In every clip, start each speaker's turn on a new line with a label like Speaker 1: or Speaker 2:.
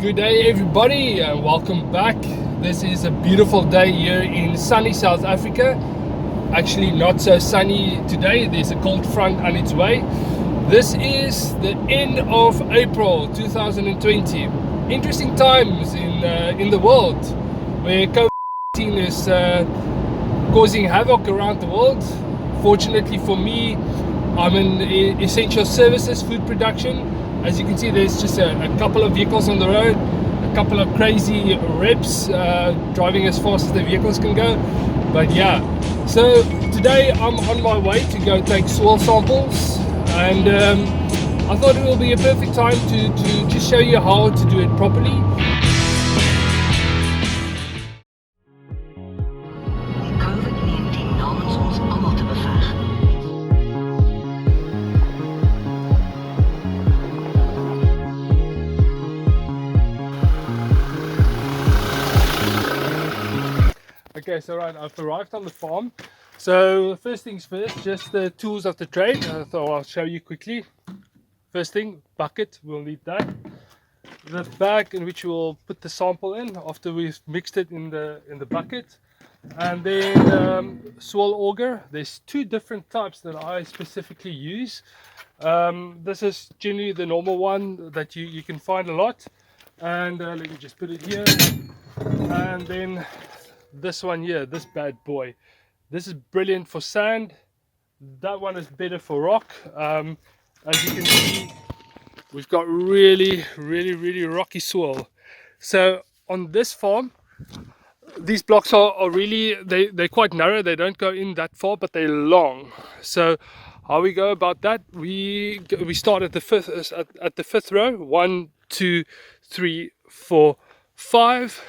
Speaker 1: Good day everybody and welcome back. This is a beautiful day here in sunny South Africa. Actually not so sunny today, there's a cold front on its way. This is the end of April 2020. Interesting times in the world where COVID-19 is causing havoc around the world. Fortunately for me, I'm in essential services, food production. As you can see, there's just a couple of vehicles on the road, a couple of crazy reps driving as fast as the vehicles can go. But yeah, so today I'm on my way to go take soil samples, and I thought it will be a perfect time to show you how to do it properly. Okay, so right, I've arrived on the farm. So first things first, just the tools of the trade. So I'll show you quickly. First thing, bucket, we'll need that. The bag in which we'll put the sample in after we've mixed it in the bucket. And then soil auger. There's two different types that I specifically use. This is generally the normal one that you can find a lot. And let me just put it here. And then this one here, this bad boy, this is brilliant for sand. That one is better for rock. As you can see, we've got really rocky soil. So on this farm, these blocks are really, they're quite narrow. They don't go in that far, but they're long. So how we go about that, we start at the fifth row, 1, 2, 3, 4, 5.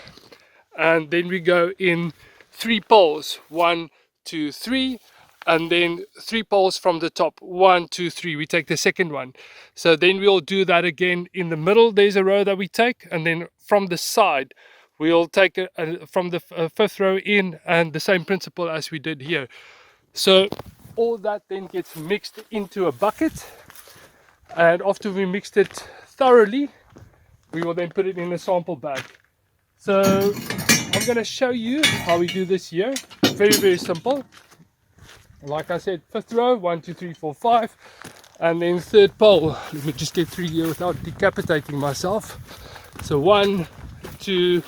Speaker 1: And then we go in 3 poles, 1, 2, 3, and then 3 poles from the top, 1, 2, 3. We take the second one. So then we'll do that again. In the middle there's a row that we take, and then from the side we'll take from the 5th row in, and the same principle as we did here. So all that then gets mixed into a bucket, and after we mixed it thoroughly, we will then put it in a sample bag. So I'm going to show you how we do this here. Very simple. Like I said, 5th row, 1, 2, 3, 4, 5, and then 3rd pole. Let me just get through here without decapitating myself. So 1, 2,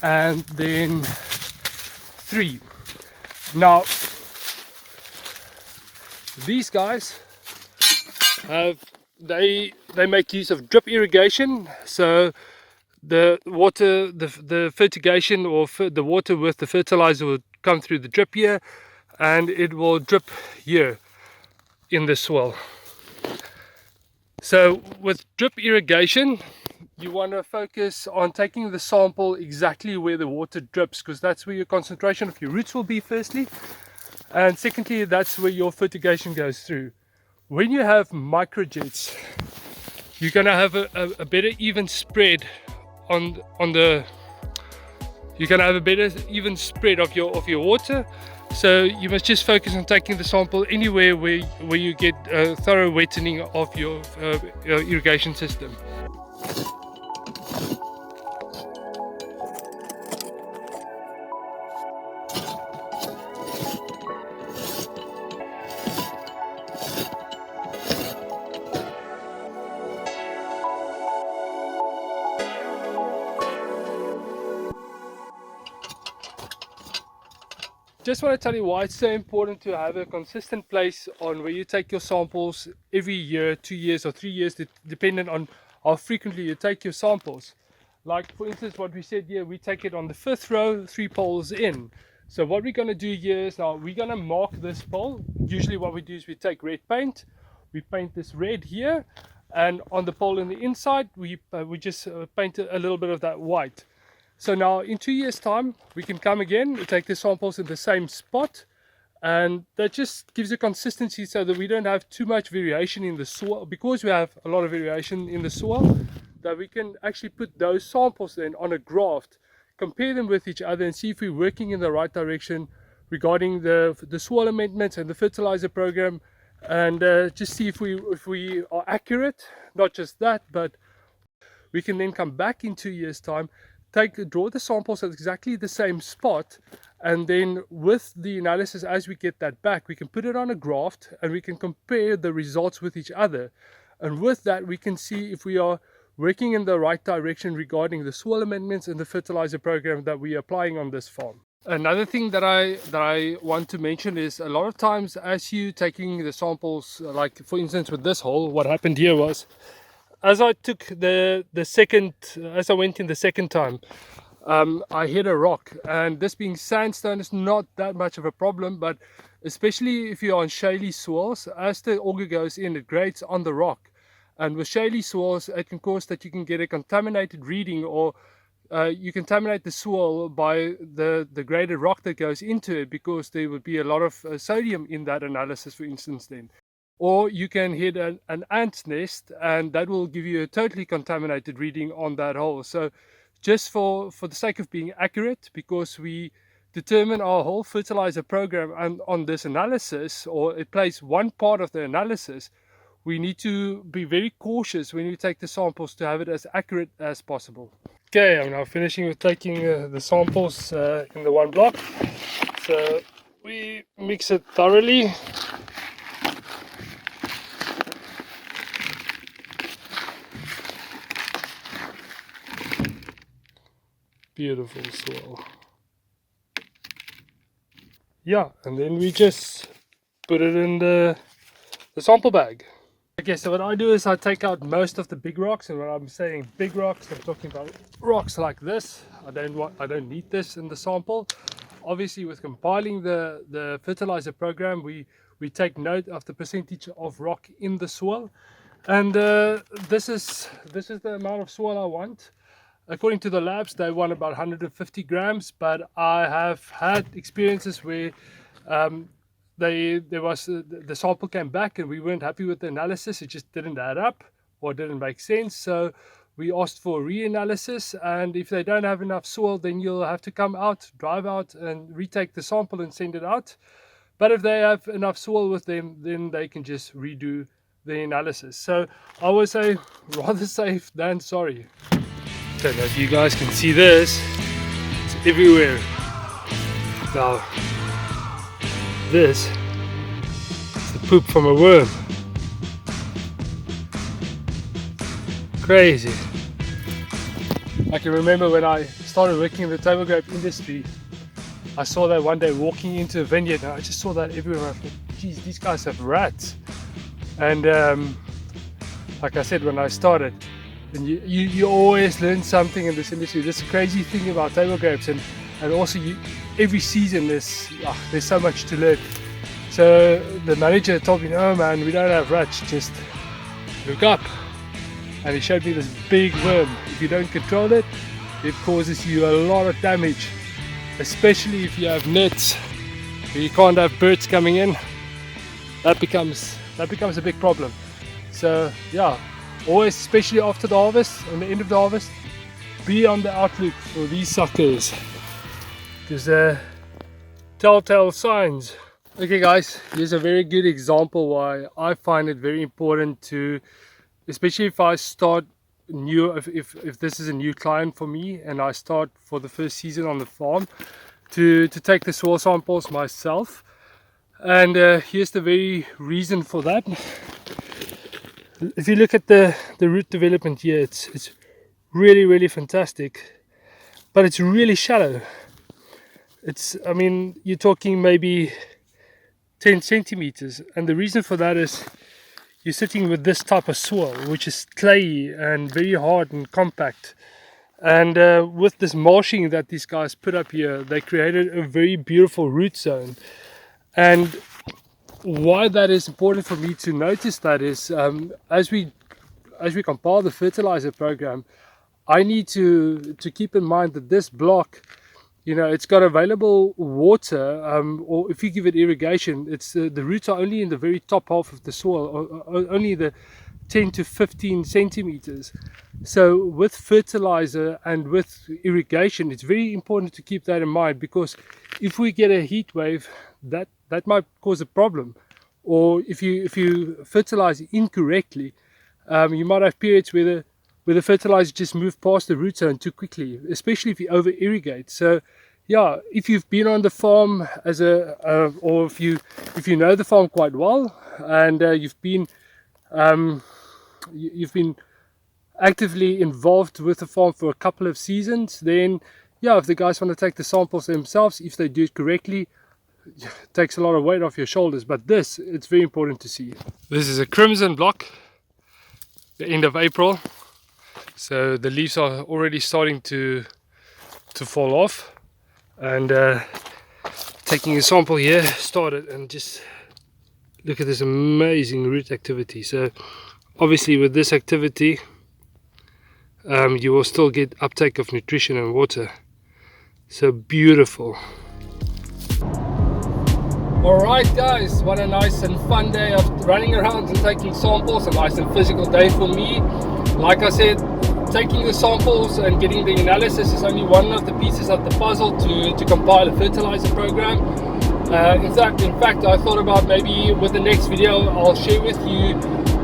Speaker 1: and then 3. Now these guys have they make use of drip irrigation. So the water, the fertigation, or the water with the fertilizer will come through the drip here, and it will drip here in the soil. So with drip irrigation, you want to focus on taking the sample exactly where the water drips, because that's where your concentration of your roots will be, firstly, and secondly, that's where your fertigation goes through. When you have microjets, you're going to have a better even spread on the you're gonna have a better even spread of your water. So you must just focus on taking the sample anywhere where you get a thorough wetting of your irrigation system. Just want to tell you why it's so important to have a consistent place on where you take your samples every year, 2 years or 3 years, depending on how frequently you take your samples. Like for instance, what we said here, we take it on the 5th row, 3 poles in. So what we're going to do here is, now we're going to mark this pole. Usually what we do is we take red paint, we paint this red here, and on the pole on the inside we just paint a little bit of that white. So now in 2 years time we can come again and take the samples in the same spot, and that just gives a consistency so that we don't have too much variation in the soil. Because we have a lot of variation in the soil, that we can actually put those samples then on a graft, compare them with each other, and see if we're working in the right direction regarding the soil amendments and the fertilizer program, and just see if we are accurate. Not just that, but we can then come back in 2 years' time, draw the samples at exactly the same spot, and then with the analysis as we get that back, we can put it on a graph and we can compare the results with each other. And with that, we can see if we are working in the right direction regarding the soil amendments and the fertilizer program that we are applying on this farm. Another thing that I want to mention is a lot of times as you taking the samples, like for instance with this hole, what happened here was, as I took as I went in the second time, I hit a rock, and this being sandstone is not that much of a problem, but especially if you're on shaly soils, as the auger goes in, it grates on the rock, and with shaly soils it can cause that you can get a contaminated reading, or you contaminate the soil by the graded rock that goes into it, because there would be a lot of sodium in that analysis, for instance, then. Or you can hit an ant's nest, and that will give you a totally contaminated reading on that hole. So just for the sake of being accurate, because we determine our whole fertilizer program on this analysis, or it plays one part of the analysis, we need to be very cautious when we take the samples to have it as accurate as possible. Okay, I'm now finishing with taking the samples in the one block. So we mix it thoroughly. Beautiful soil. Yeah, and then we just put it in the sample bag. Okay, so what I do is I take out most of the big rocks, and when I'm saying big rocks, I'm talking about rocks like this. I don't need this in the sample. Obviously, with compiling the fertilizer program, we take note of the percentage of rock in the soil, and this is the amount of soil I want. According to the labs, they want about 150 grams, but I have had experiences where the sample came back and we weren't happy with the analysis. It just didn't add up or didn't make sense. So we asked for reanalysis, and if they don't have enough soil, then you'll have to drive out and retake the sample and send it out. But if they have enough soil with them, then they can just redo the analysis. So I would say rather safe than sorry. I don't know if you guys can see this, it's everywhere. Now this is the poop from a worm. Crazy. I can remember when I started working in the table grape industry, I saw that one day walking into a vineyard, and I just saw that everywhere. I thought, geez, these guys have rats. And like I said, when I started, and you always learn something in this industry. That's the crazy thing about table grapes, and also every season there's so much to learn. So the manager told me, no man, we don't have rats, just look up. And he showed me this big worm. If you don't control it, it causes you a lot of damage, especially if you have nets where you can't have birds coming in. That becomes a big problem. So yeah, always, especially after the harvest, on the end of the harvest, be on the outlook for these suckers, because they're telltale signs. Okay guys, here's a very good example why I find it very important to, especially if I start new, if this is a new client for me and I start for the first season on the farm, to take the soil samples myself. And here's the very reason for that. If you look at the root development here, it's really fantastic, but it's really shallow. I mean, you're talking maybe 10 centimeters, and the reason for that is you're sitting with this type of soil, which is clayey and very hard and compact. And with this mulching that these guys put up here, they created a very beautiful root zone. And why that is important for me to notice that is, as we compile the fertilizer program, I need to keep in mind that this block, it's got available water, or if you give it irrigation, it's the roots are only in the very top half of the soil, or only the 10 to 15 centimeters. So with fertilizer and with irrigation, it's very important to keep that in mind, because if we get a heat wave, that might cause a problem. Or if you fertilize incorrectly, you might have periods where where the fertilizer just moved past the root zone too quickly, especially if you over irrigate. So yeah, if you've been on the farm as or if you know the farm quite well, and you've been actively involved with the farm for a couple of seasons, then yeah, if the guys want to take the samples themselves, if they do it correctly, it takes a lot of weight off your shoulders. But this, it's very important to see. This is a crimson block, the end of April, so the leaves are already starting to fall off, and taking a sample here started, and just look at this amazing root activity. So obviously with this activity you will still get uptake of nutrition and water. So beautiful. Alright guys, what a nice and fun day of running around and taking samples. A nice and physical day for me. Like I said, taking the samples and getting the analysis is only one of the pieces of the puzzle to compile a fertilizer program. In fact, I thought about maybe with the next video I'll share with you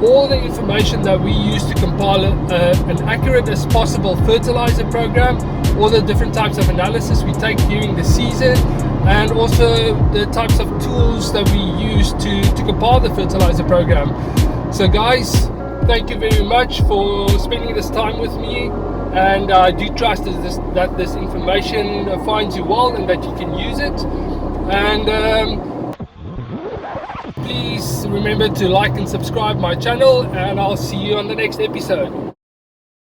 Speaker 1: all the information that we use to compile an accurate as possible fertilizer program, all the different types of analysis we take during the season, and also the types of tools that we use to compile the fertilizer program. So guys, thank you very much for spending this time with me, and I do trust that this information finds you well and that you can use it. And please remember to like and subscribe my channel, and I'll see you on the next episode.